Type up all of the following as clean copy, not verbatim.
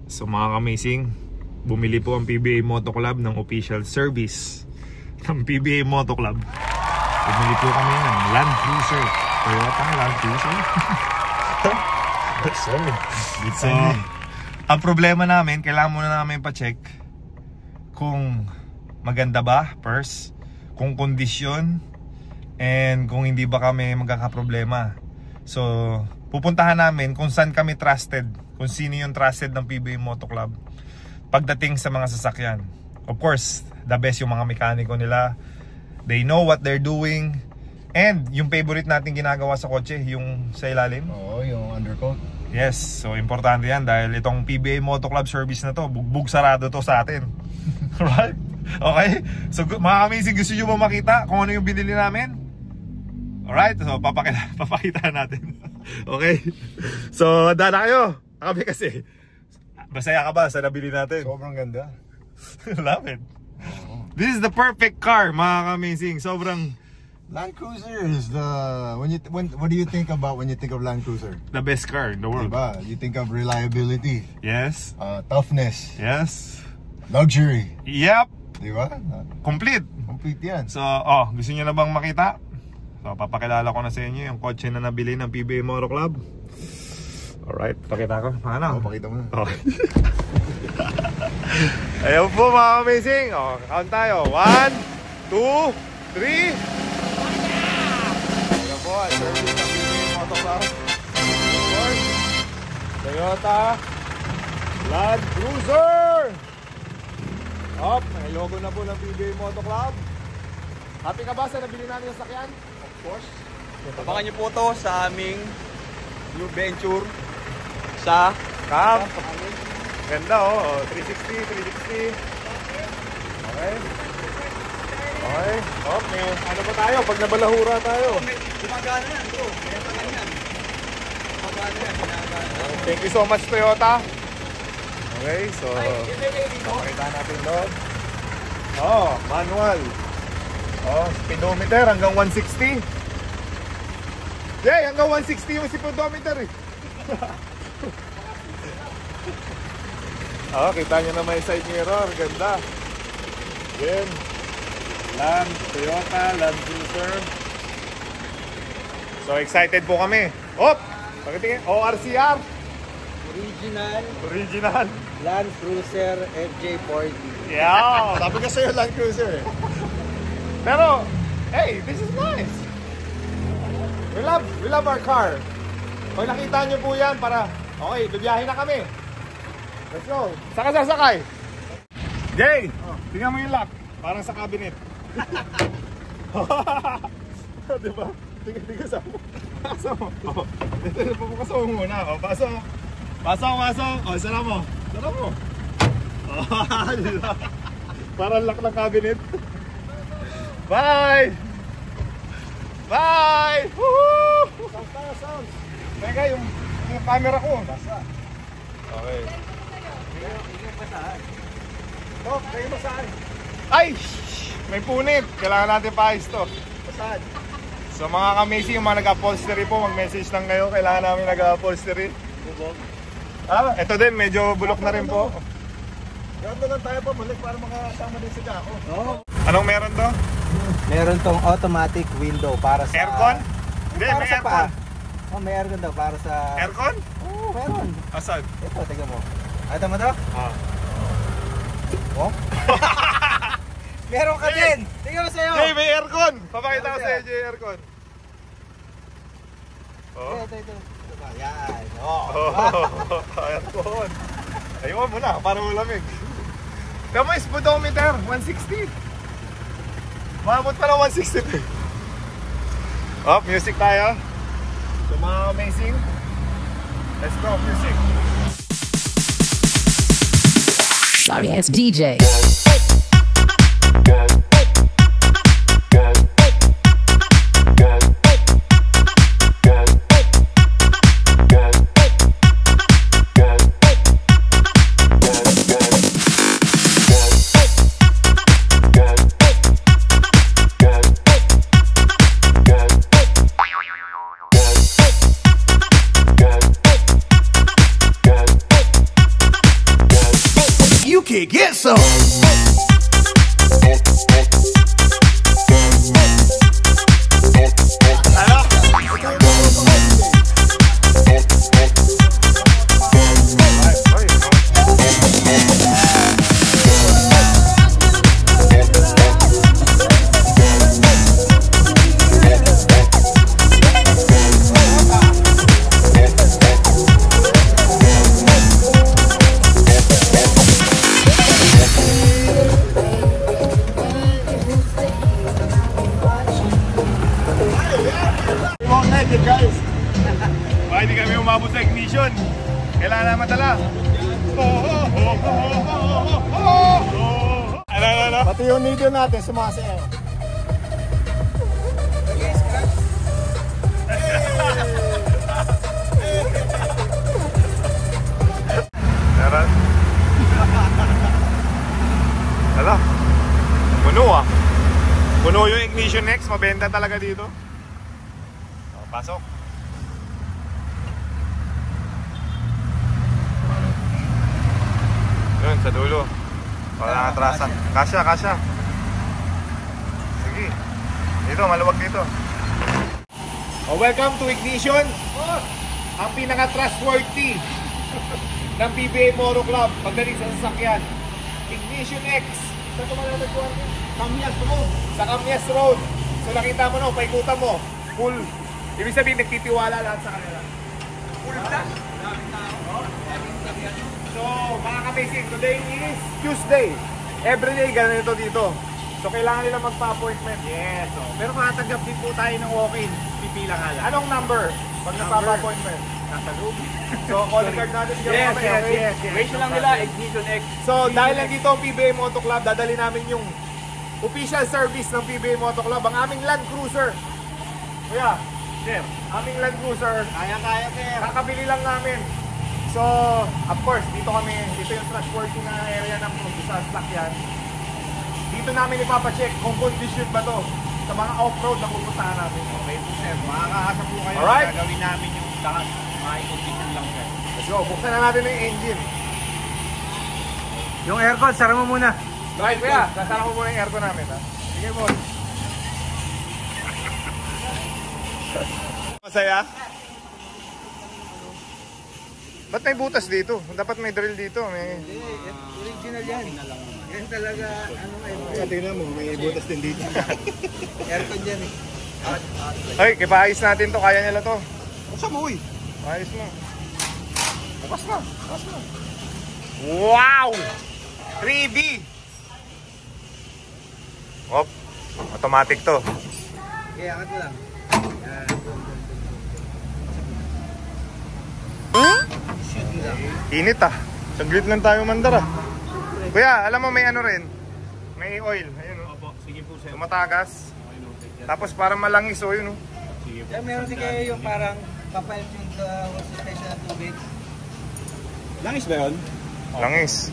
So mga ka-amazing, bumili po ang PBA Moto Club ng official service ng PBA Moto Club. Bumili po kami ng Land Cruiser, Toyota Land Cruiser. So, ang problema namin, kailangan muna namin pa-check kung maganda ba first, kung kondisyon, and kung hindi ba kami magkakaproblema. So, pupuntahan namin kung saan kami trusted, kung sino yung trusted ng PBA Moto Club pagdating sa mga sasakyan. Of course, the best yung mga mekaniko nila. They know what they're doing. And yung favorite natin ginagawa sa kotse, yung sa ilalim. Oo, yung undercoat. Yes, so importante yan dahil itong PBA Moto Club service na to, bugbog sarado to sa atin. Right? Okay? So mga amazing, gusto nyo ba makita kung ano yung binili namin? Alright, so papakita natin. Okay? So dada kayo. Kami kasi, masaya ka ba sa nabili natin? Sobrang ganda. Love it. This is the perfect car, mga amazing. Sobrang Land Cruiser is the what do you think about when you think of Land Cruiser? the best car in the world. Diba? You think of reliability, Yes. toughness, Yes. luxury. Yep. Diba? Complete. Complete yan. So, gusto niyo na bang makita? So, papakilala ko na sa inyo yung kotse na nabili ng PBA Moto Club. Alright, pakita ko. Paano? Pakita mo na. Okay. Ayun po mga amazing. Count tayo. 1, 2, 3. Ayun po, service ng PBA Moto Club. Toyota Land Cruiser. May logo na po ng PBA Moto Club. Happy ka ba sa nabili namin yung sakyan? Of course. Abangan niyo po to sa aming new venture sa Cam. Ganda 360. Okay. Okay. Ano ba tayo? Pag nabalahura tayo. gumagana yan bro. Kaya pa ganyan. Gumagana yan. Thank you so much Toyota. Okay, so pakita natin doon. Manual. Speedometer hanggang 160. Hanggang 160 yung speedometer eh. Kita nyo na may side mirror. Ganda. Yan. Toyota Land Cruiser. So excited po kami. Pakitingin. ORCR. Original Land Cruiser FJ40. Yeah, sabi ka sa'yo Land Cruiser eh. Pero, hey, this is nice. We love our car. Pag nakita nyo po yan, okay, bibiyahin na kami. Let's go. Saan ka sasakay? Jay, tingnan mo yung lock. Parang sa cabinet. Diba? Tingnan sa mo. Pasok mo. Ito, pupukaso mo muna. Pasok. Sarap mo. Diba? Parang lock ng cabinet. Bye! Woohoo! Sounds. Teka, yung camera ko. Basta. Okay. Kayo basahan. Ay! May punit. Kailangan natin paayos to. Basahan. So mga ka-amazing, yung mga nag-upholstery po, mag-message lang kayo. Kailangan namin nag-upholstery. Ito din, medyo bulok na rin po. Ganda lang tayo pa balik para makasama din si Kako. Anong meron to? Meron tong automatic window para sa Aircon? Hindi, para may sa aircon. may aircon daw para sa Aircon? Oo, meron. Asan? Ito, tingnan mo. Ito mo to? Meron ka din. Tingnan mo sa'yo. Jay, may aircon. Papakita ko sa'yo, Jay, aircon. Ito. Yan. Aircon. Ayun mo na, para malamig. Tama, speedometer, 160. Maabot pa na 160. Music tayo. So mga amazing. Let's go, music. Sorry, it's DJ. kick. Get some. Baka hindi kami umabot sa ignition. Kailangan naman tala. Ano? Pati yung video natin sumasayaw. Meron? Hala. Puno ah. Puno yung Ignition X. Mabenta talaga dito. Oh, pasok. Yun, sa dulo. Wala atrasan. Kasya. Sige. Dito, maluwag dito. Oh, welcome to Ignition. Ang pinaka-trustworthy ng PBA Moto Club pagdating sa sasakyan. Ignition X. Saan ito malalagpuan? Kamyas Road. Sa Kamyas Road. So nakita mo no, paikutan mo. Full. Ibig sabihin, nagtitiwala lahat sa kanila. Full na. So, mga kabasic, today is Tuesday. Everyday ganito dito. So, kailangan nila magpa-appointment. Yes. So, pero makatanggap din po tayo ng walk-in. Pipila nga lang. Anong number? Pag nagpapa-appointment? Nasa loob. So, calling card natin. Yes. Ratio lang nila, Ignition X. So, dahil lang dito ang PBA Moto Club, dadali namin yung official service ng PBA Moto Club, ang aming Land Cruiser. Kuya, sir, aming Land Cruiser. Kaya, sir. Kakabili lang namin. So, of course, dito yung trustworthy na area ng sa sasakyan. Dito namin ipapacheck kung condition ba to sa mga off-road na pupuntahan natin. Okay po sir, makakaasa po kayo. Alright. Gagawin namin yung lahat. Makikondisyon lang sir. Let's go, buksan na natin yung engine. Yung aircon, sara mo muna. Right, kuya, sasara ko muna yung aircon namin, ha? Sige mo. Masaya? Ba't may butas dito? Dapat may drill dito. May... Original yan. Yan talaga, Tingnan mo, may butas din dito. aircon dyan eh. Ay, kipaayos natin to. Kaya nila to. Basta mo, uy. Ayos mo. Bukas na. Wow! 3B! Op, automatic to. Kaya angat mo lang. Init ah. Saglit lang tayo mandar ah. Kuya, alam mo may ano rin. May oil. Ayun oh. Sige po sir. Tumatagas. Tapos parang malangis oh yun oh. Meron din kayo yung parang papalit yung station ng tubig. Langis ba yun? Langis.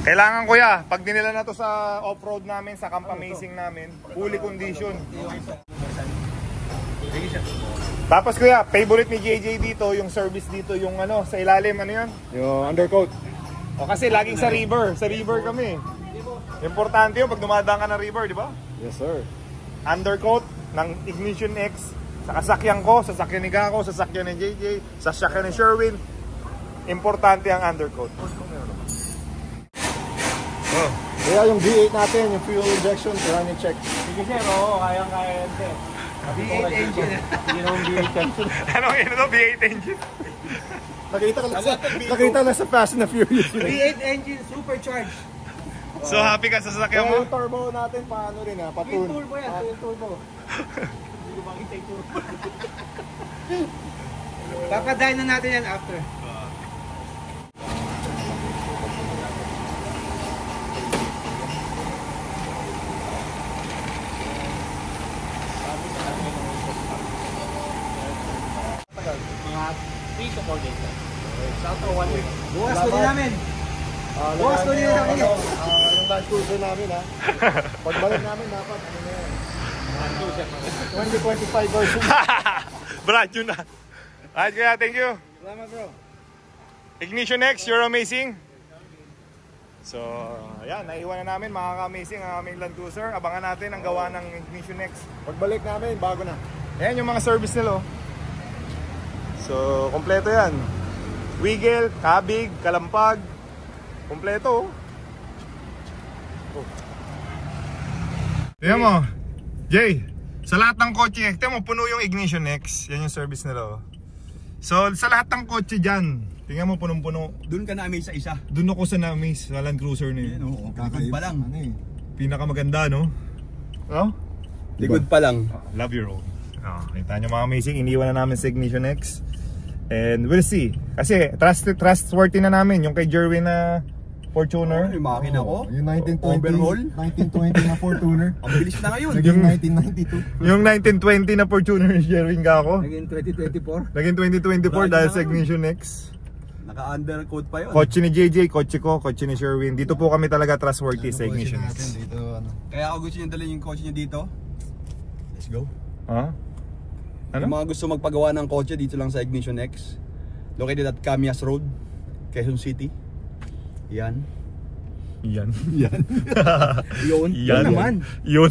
Kailangan kuya, pag dinila na to sa off-road namin, sa Camp Amazing namin, fully condition. Tapos kuya, favorite ni JJ dito, yung service dito, yung ano, sa ilalim, ano yun? Yung undercoat. O kasi laging sa river kami. Importante yun pag dumadaan ka ng river, di ba? Yes, sir. Undercoat ng Ignition X, sa kasakyan ko, sa sakyan ni Gako, sa sakyan ni JJ, sa sakyan ni Sherwin. Importante ang undercoat. Oh. Kaya yung V8 natin, yung fuel injection, kailangan yung check. Sige sir, oo, kaya yan sir. V8 engine. Hindi naman V8 engine. Anong yun ito? V8 engine? Nakita na sa Fast and the Furious. V8 engine supercharged. So happy ka sa sasakyan Kaya mo? yung turbo natin, paano rin ha? Twin turbo yan, twin turbo. Hindi ko makita yung turbo. Papadyno natin yan after. Mga 3 to 4 days. Sakto 1 week. Bukas ko din namin. Bukas ko din namin. Yung Land Cruiser namin ha. Pagbalik namin dapat, ano na yan? 2025 version. Brad, yun na. Alright kuya, thank you. Salamat bro. Ignition X, you're amazing. So, ayan, naiwan na namin mga ka-amazing ang aming Land Cruiser. Abangan natin ang gawa ng Ignition X. Pagbalik namin, bago na. Ayan yung mga service nila. So, kompleto yan. Wiggle, kabig, kalampag. Kompleto. Tingnan mo, Jay, sa lahat ng kotse, tingnan mo, puno yung Ignition X. Yan yung service nila. So, sa lahat ng kotse dyan, tingnan mo, punong-puno. Doon ka na-amaze sa isa. Doon ako sa na-amaze sa Land Cruiser na yun. Oo, likod pa lang. Ano eh. Pinakamaganda, no? No? Likod pa lang. Love your road. Kita nyo mga amazing, iniwan na namin sa Ignition X. And we'll see. Kasi trustworthy na namin yung kay Jerwin na Fortuner. Yung makina ko. Yung 1920, Overhaul. 1920 na Fortuner. Ang bilis na ngayon. Naging Yung- 1992. Yung 1920 na Fortuner ni Jerwin Kako. Naging 2024. Naging 2024 Brand dahil na sa ngayon. Ignition X. Naka-undercoat pa yun. Kotse ni JJ, kotse ko, kotse ni Sherwin. Dito po kami talaga trustworthy sa Ignition X. Dito, ano. Kaya ako gusto nyo dalhin yung kotse nyo dito. Let's go. Ha? Yung Ano? mga gusto magpagawa ng kotse dito lang sa Ignition X. Located at Camias Road, Quezon City. Yan. Yan. Yan. Yun. Yun naman. Yun.